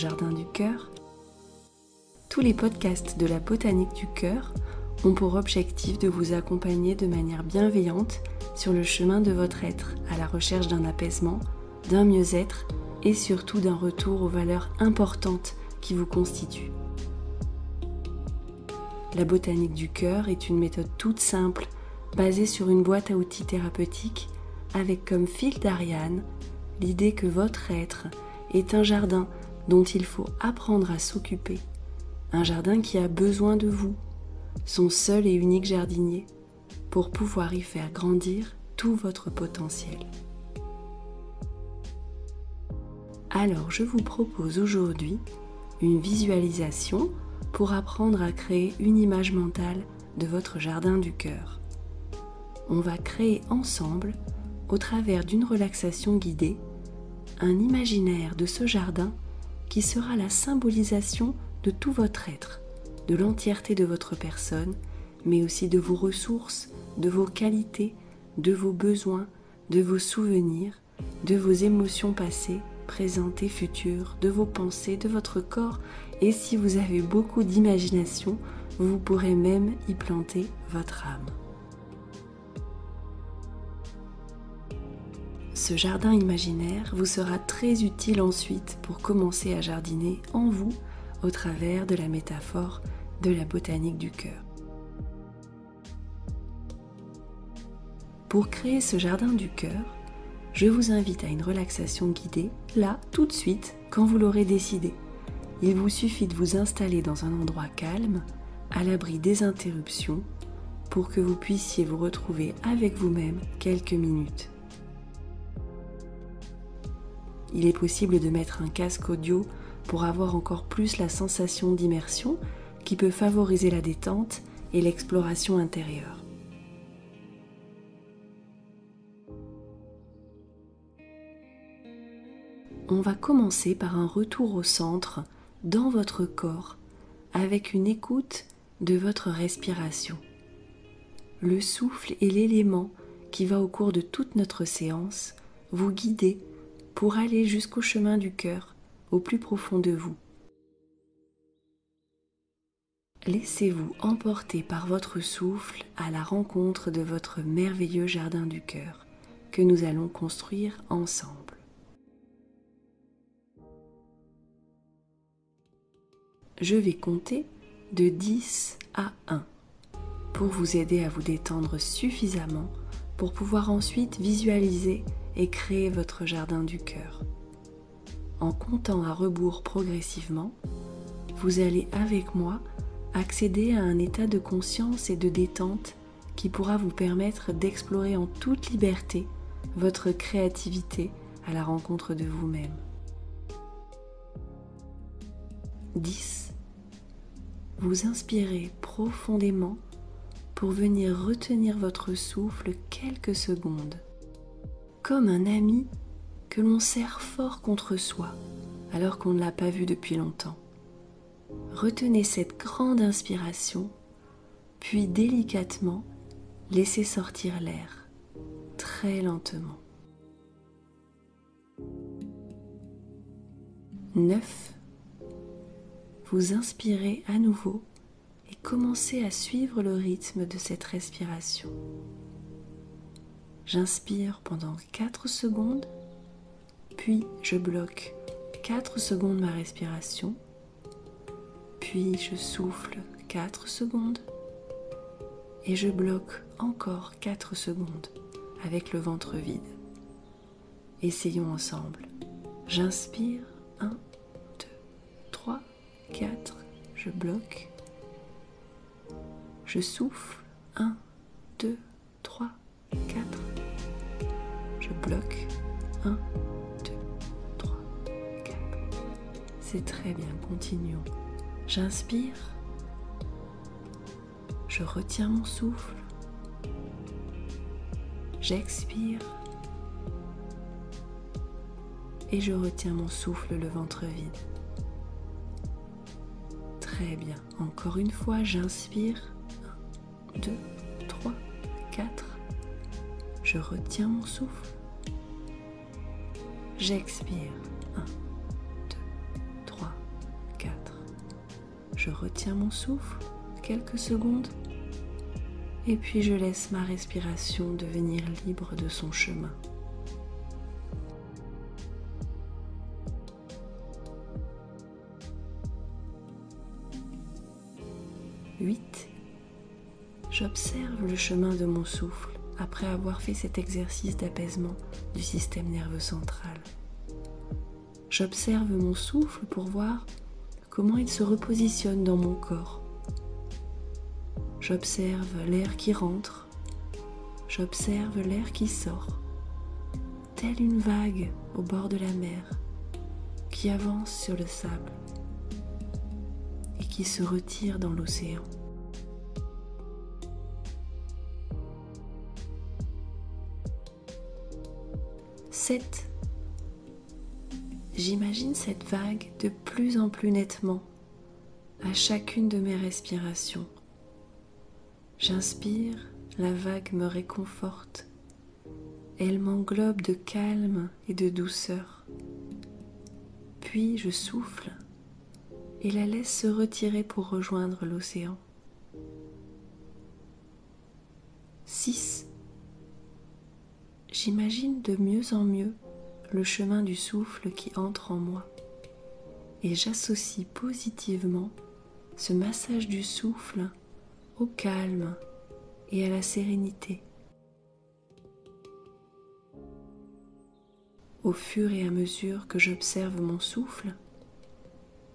jardin du cœur. Tous les podcasts de la botanique du cœur ont pour objectif de vous accompagner de manière bienveillante sur le chemin de votre être, à la recherche d'un apaisement, d'un mieux-être et surtout d'un retour aux valeurs importantes qui vous constituent. La botanique du cœur est une méthode toute simple, basée sur une boîte à outils thérapeutique, avec comme fil d'Ariane l'idée que votre être est un jardin dont il faut apprendre à s'occuper, un jardin qui a besoin de vous, son seul et unique jardinier, pour pouvoir y faire grandir tout votre potentiel. Alors je vous propose aujourd'hui une visualisation pour apprendre à créer une image mentale de votre jardin du cœur. On va créer ensemble, au travers d'une relaxation guidée, un imaginaire de ce jardin qui sera la symbolisation de tout votre être, de l'entièreté de votre personne, mais aussi de vos ressources, de vos qualités, de vos besoins, de vos souvenirs, de vos émotions passées, présentes et futures, de vos pensées, de votre corps, et si vous avez beaucoup d'imagination, vous pourrez même y planter votre âme. Ce jardin imaginaire vous sera très utile ensuite pour commencer à jardiner en vous au travers de la métaphore de la botanique du cœur. Pour créer ce jardin du cœur, je vous invite à une relaxation guidée, là, tout de suite, quand vous l'aurez décidé. Il vous suffit de vous installer dans un endroit calme, à l'abri des interruptions, pour que vous puissiez vous retrouver avec vous-même quelques minutes. Il est possible de mettre un casque audio pour avoir encore plus la sensation d'immersion qui peut favoriser la détente et l'exploration intérieure. On va commencer par un retour au centre, dans votre corps, avec une écoute de votre respiration. Le souffle est l'élément qui va au cours de toute notre séance vous guider pour aller jusqu'au chemin du cœur, au plus profond de vous. Laissez-vous emporter par votre souffle à la rencontre de votre merveilleux jardin du cœur que nous allons construire ensemble. Je vais compter de 10 à 1 pour vous aider à vous détendre suffisamment pour pouvoir ensuite visualiser et créer votre jardin du cœur. En comptant à rebours progressivement, vous allez avec moi accéder à un état de conscience et de détente qui pourra vous permettre d'explorer en toute liberté votre créativité à la rencontre de vous-même. 10. Vous inspirez profondément pour venir retenir votre souffle quelques secondes, comme un ami que l'on serre fort contre soi alors qu'on ne l'a pas vu depuis longtemps. Retenez cette grande inspiration, puis délicatement laissez sortir l'air, très lentement. 9. Vous inspirez à nouveau et commencez à suivre le rythme de cette respiration. J'inspire pendant 4 secondes, puis je bloque 4 secondes ma respiration, puis je souffle 4 secondes et je bloque encore 4 secondes avec le ventre vide. Essayons ensemble. J'inspire 1, 2, 3, 4, je bloque. Je souffle 1, 2, 3, 4. Je bloque 1, 2, 3, 4. C'est très bien, continuons. J'inspire. Je retiens mon souffle. J'expire. Et je retiens mon souffle, le ventre vide. Très bien. Encore une fois, j'inspire. 1, 2, 3, 4. Je retiens mon souffle. J'expire. 1, 2, 3, Je retiens mon souffle quelques secondes et puis je laisse ma respiration devenir libre de son chemin. 8. J'observe le chemin de mon souffle après avoir fait cet exercice d'apaisement du système nerveux central. J'observe mon souffle pour voir comment il se repositionne dans mon corps. J'observe l'air qui rentre, j'observe l'air qui sort, telle une vague au bord de la mer qui avance sur le sable et qui se retire dans l'océan. Sept. J'imagine cette vague de plus en plus nettement à chacune de mes respirations. J'inspire, la vague me réconforte. Elle m'englobe de calme et de douceur. Puis je souffle et la laisse se retirer pour rejoindre l'océan. 6. J'imagine de mieux en mieux le chemin du souffle qui entre en moi et j'associe positivement ce massage du souffle au calme et à la sérénité. Au fur et à mesure que j'observe mon souffle,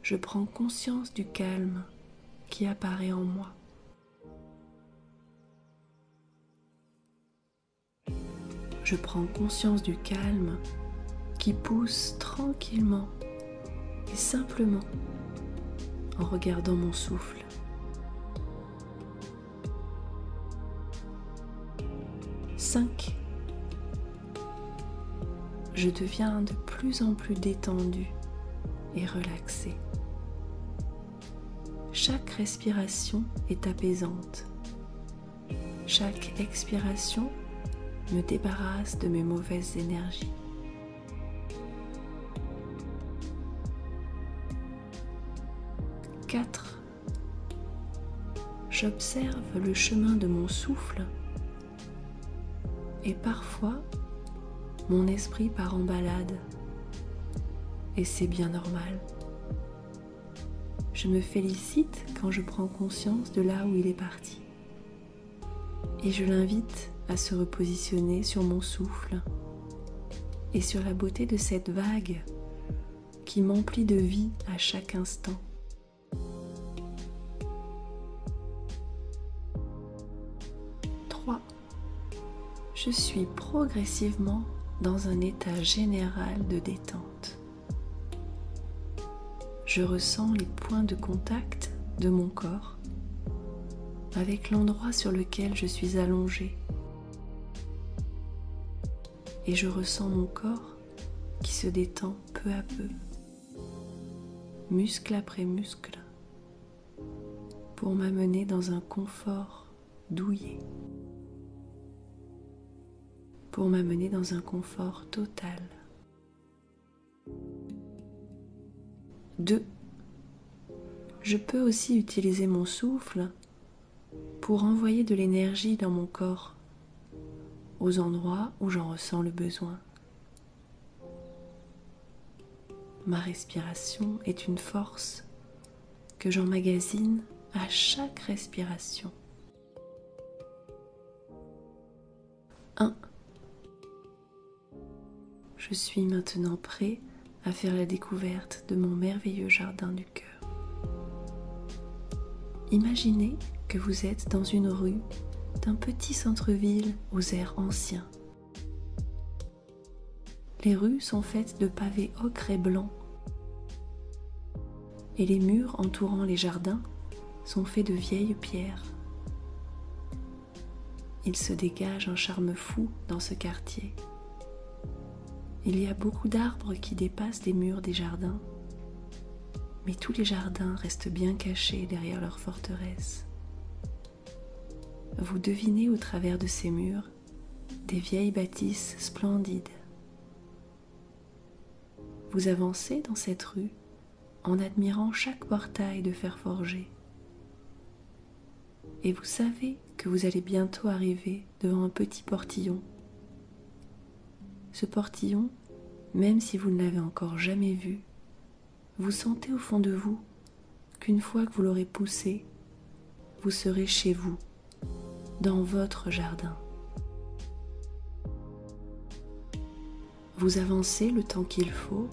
je prends conscience du calme qui apparaît en moi. Je prends conscience du calme qui pousse tranquillement et simplement en regardant mon souffle. 5. Je deviens de plus en plus détendu et relaxé. Chaque respiration est apaisante. Chaque expiration me débarrasse de mes mauvaises énergies. 4. J'observe le chemin de mon souffle et parfois mon esprit part en balade et c'est bien normal. Je me félicite quand je prends conscience de là où il est parti et je l'invite à se repositionner sur mon souffle et sur la beauté de cette vague qui m'emplit de vie à chaque instant. 3. Je suis progressivement dans un état général de détente. Je ressens les points de contact de mon corps avec l'endroit sur lequel je suis allongée. Et je ressens mon corps qui se détend peu à peu, muscle après muscle, pour m'amener dans un confort douillet, pour m'amener dans un confort total. 2. Je peux aussi utiliser mon souffle pour envoyer de l'énergie dans mon corps, aux endroits où j'en ressens le besoin. Ma respiration est une force que j'emmagasine à chaque respiration. 1. Je suis maintenant prêt à faire la découverte de mon merveilleux jardin du cœur. Imaginez que vous êtes dans une rue d'un petit centre-ville aux airs anciens. Les rues sont faites de pavés ocre et blanc et les murs entourant les jardins sont faits de vieilles pierres. Il se dégage un charme fou dans ce quartier. Il y a beaucoup d'arbres qui dépassent les murs des jardins, mais tous les jardins restent bien cachés derrière leur forteresse. Vous devinez au travers de ces murs des vieilles bâtisses splendides. Vous avancez dans cette rue en admirant chaque portail de fer forgé. Et vous savez que vous allez bientôt arriver devant un petit portillon. Ce portillon, même si vous ne l'avez encore jamais vu, vous sentez au fond de vous qu'une fois que vous l'aurez poussé, vous serez chez vous, dans votre jardin. Vous avancez le temps qu'il faut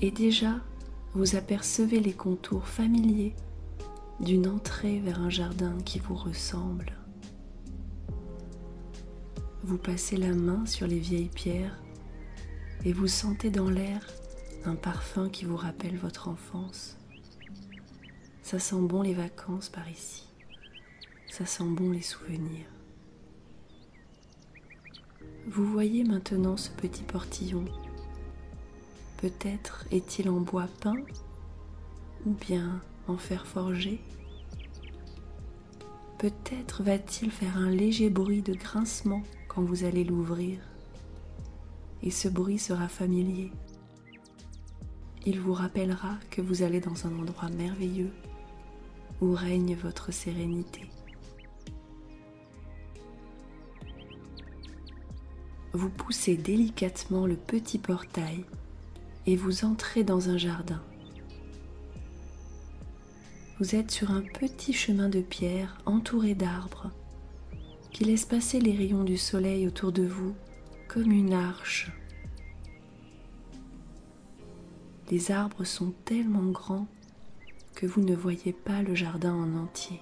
et déjà vous apercevez les contours familiers d'une entrée vers un jardin qui vous ressemble. Vous passez la main sur les vieilles pierres et vous sentez dans l'air un parfum qui vous rappelle votre enfance. Ça sent bon les vacances par ici. Ça sent bon les souvenirs. Vous voyez maintenant ce petit portillon. Peut-être est-il en bois peint ou bien en fer forgé. Peut-être va-t-il faire un léger bruit de grincement quand vous allez l'ouvrir. Et ce bruit sera familier. Il vous rappellera que vous allez dans un endroit merveilleux où règne votre sérénité. Vous poussez délicatement le petit portail et vous entrez dans un jardin. Vous êtes sur un petit chemin de pierre entouré d'arbres qui laissent passer les rayons du soleil autour de vous comme une arche. Les arbres sont tellement grands que vous ne voyez pas le jardin en entier.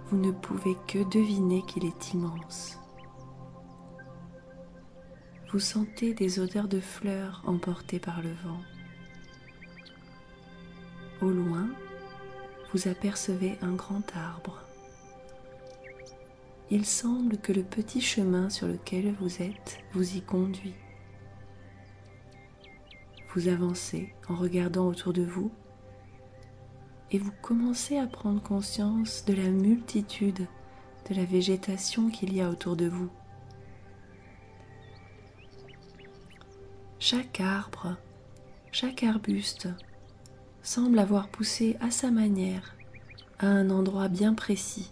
Vous ne pouvez que deviner qu'il est immense. Vous sentez des odeurs de fleurs emportées par le vent. Au loin, vous apercevez un grand arbre. Il semble que le petit chemin sur lequel vous êtes vous y conduit. Vous avancez en regardant autour de vous et vous commencez à prendre conscience de la multitude de la végétation qu'il y a autour de vous. Chaque arbre, chaque arbuste semble avoir poussé à sa manière à un endroit bien précis.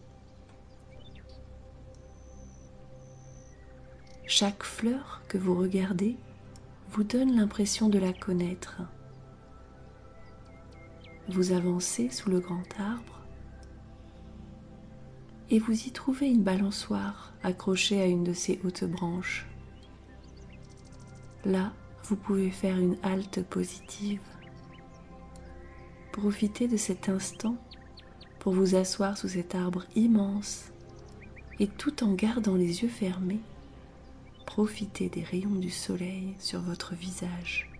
Chaque fleur que vous regardez vous donne l'impression de la connaître. Vous avancez sous le grand arbre et vous y trouvez une balançoire accrochée à une de ses hautes branches. Là, vous pouvez faire une halte positive. Profitez de cet instant pour vous asseoir sous cet arbre immense et tout en gardant les yeux fermés, profitez des rayons du soleil sur votre visage.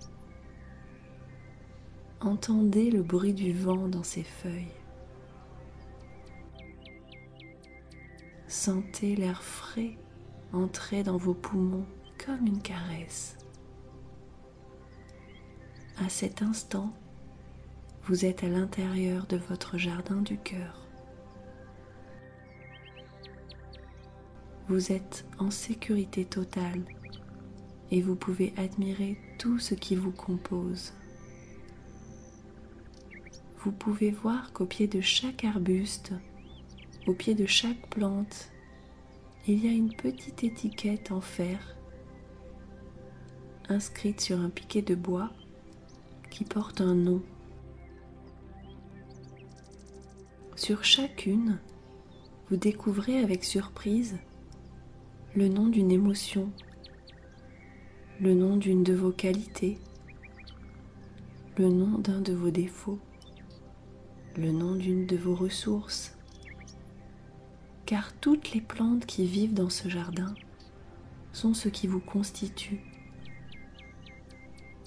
Entendez le bruit du vent dans ses feuilles. Sentez l'air frais entrer dans vos poumons comme une caresse. À cet instant, vous êtes à l'intérieur de votre jardin du cœur. Vous êtes en sécurité totale et vous pouvez admirer tout ce qui vous compose. Vous pouvez voir qu'au pied de chaque arbuste, au pied de chaque plante, il y a une petite étiquette en fer inscrite sur un piquet de bois qui porte un nom. Sur chacune, vous découvrez avec surprise le nom d'une émotion, le nom d'une de vos qualités, le nom d'un de vos défauts, le nom d'une de vos ressources. Car toutes les plantes qui vivent dans ce jardin sont ce qui vous constitue.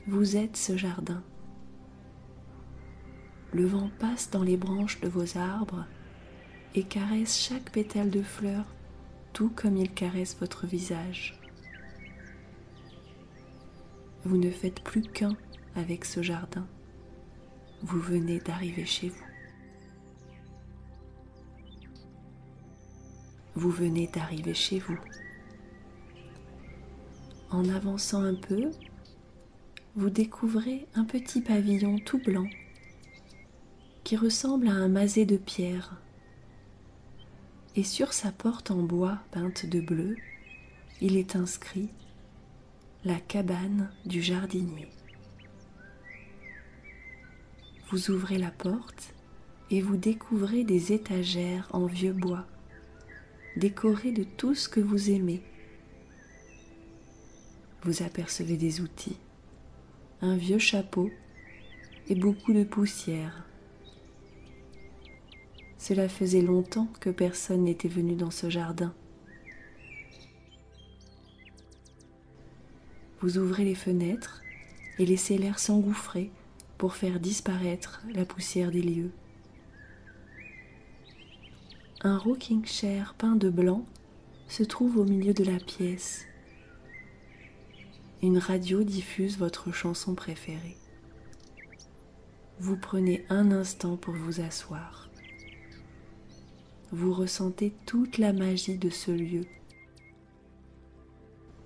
Vous êtes ce jardin. Le vent passe dans les branches de vos arbres et caresse chaque pétale de fleur, tout comme il caresse votre visage. Vous ne faites plus qu'un avec ce jardin. Vous venez d'arriver chez vous. Vous venez d'arriver chez vous. En avançant un peu, vous découvrez un petit pavillon tout blanc qui ressemble à un masé de pierre. Et sur sa porte en bois peinte de bleu, il est inscrit « La cabane du jardinier ». Vous ouvrez la porte et vous découvrez des étagères en vieux bois, décorées de tout ce que vous aimez. Vous apercevez des outils, un vieux chapeau et beaucoup de poussière. Cela faisait longtemps que personne n'était venu dans ce jardin. Vous ouvrez les fenêtres et laissez l'air s'engouffrer pour faire disparaître la poussière des lieux. Un rocking chair peint de blanc se trouve au milieu de la pièce. Une radio diffuse votre chanson préférée. Vous prenez un instant pour vous asseoir. Vous ressentez toute la magie de ce lieu.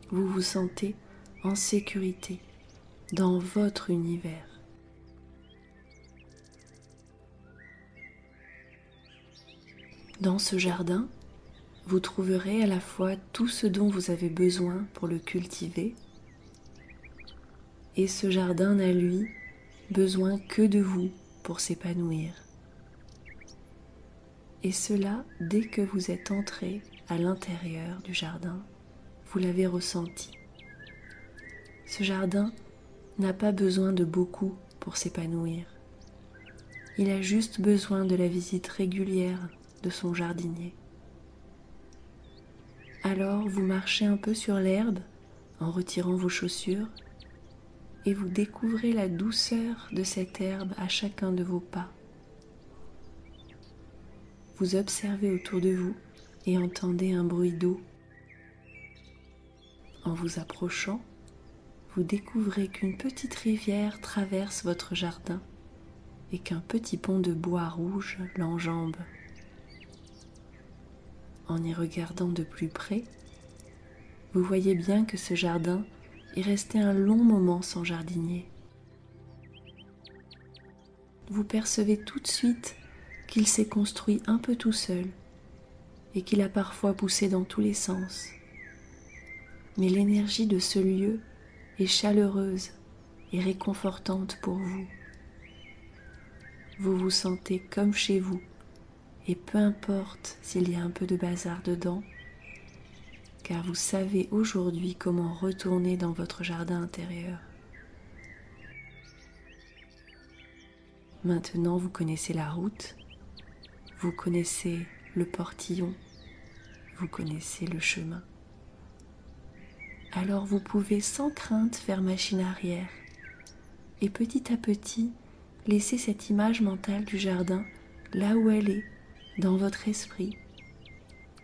Vous vous sentez en sécurité dans votre univers. Dans ce jardin, vous trouverez à la fois tout ce dont vous avez besoin pour le cultiver, et ce jardin n'a lui besoin que de vous pour s'épanouir. Et cela, dès que vous êtes entré à l'intérieur du jardin, vous l'avez ressenti. Ce jardin n'a pas besoin de beaucoup pour s'épanouir. Il a juste besoin de la visite régulière de son jardinier. Alors vous marchez un peu sur l'herbe en retirant vos chaussures et vous découvrez la douceur de cette herbe à chacun de vos pas. Vous observez autour de vous et entendez un bruit d'eau. En vous approchant, vous découvrez qu'une petite rivière traverse votre jardin et qu'un petit pont de bois rouge l'enjambe. En y regardant de plus près, vous voyez bien que ce jardin est resté un long moment sans jardinier. Vous percevez tout de suite qu'il s'est construit un peu tout seul et qu'il a parfois poussé dans tous les sens. Mais l'énergie de ce lieu est chaleureuse et réconfortante pour vous. Vous vous sentez comme chez vous et peu importe s'il y a un peu de bazar dedans, car vous savez aujourd'hui comment retourner dans votre jardin intérieur. Maintenant, vous connaissez la route, vous connaissez le portillon, vous connaissez le chemin. Alors vous pouvez sans crainte faire machine arrière et petit à petit laisser cette image mentale du jardin là où elle est, dans votre esprit,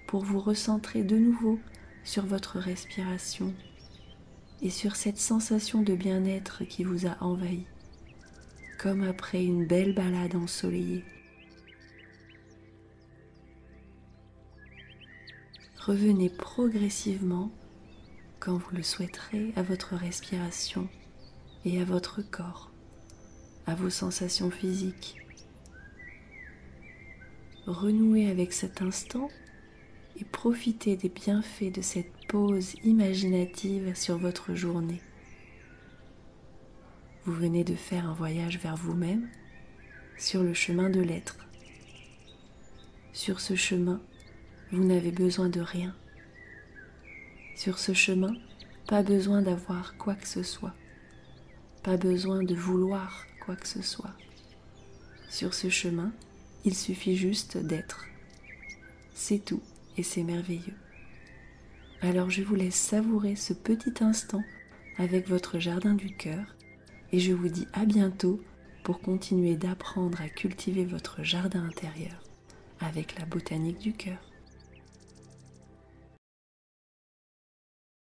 pour vous recentrer de nouveau sur votre respiration et sur cette sensation de bien-être qui vous a envahi, comme après une belle balade ensoleillée. Revenez progressivement, quand vous le souhaiterez, à votre respiration et à votre corps, à vos sensations physiques. Renouez avec cet instant et profitez des bienfaits de cette pause imaginative sur votre journée. Vous venez de faire un voyage vers vous-même sur le chemin de l'être. Sur ce chemin, vous n'avez besoin de rien. Sur ce chemin, pas besoin d'avoir quoi que ce soit. Pas besoin de vouloir quoi que ce soit. Sur ce chemin, il suffit juste d'être. C'est tout et c'est merveilleux. Alors je vous laisse savourer ce petit instant avec votre jardin du cœur et je vous dis à bientôt pour continuer d'apprendre à cultiver votre jardin intérieur avec la botanique du cœur.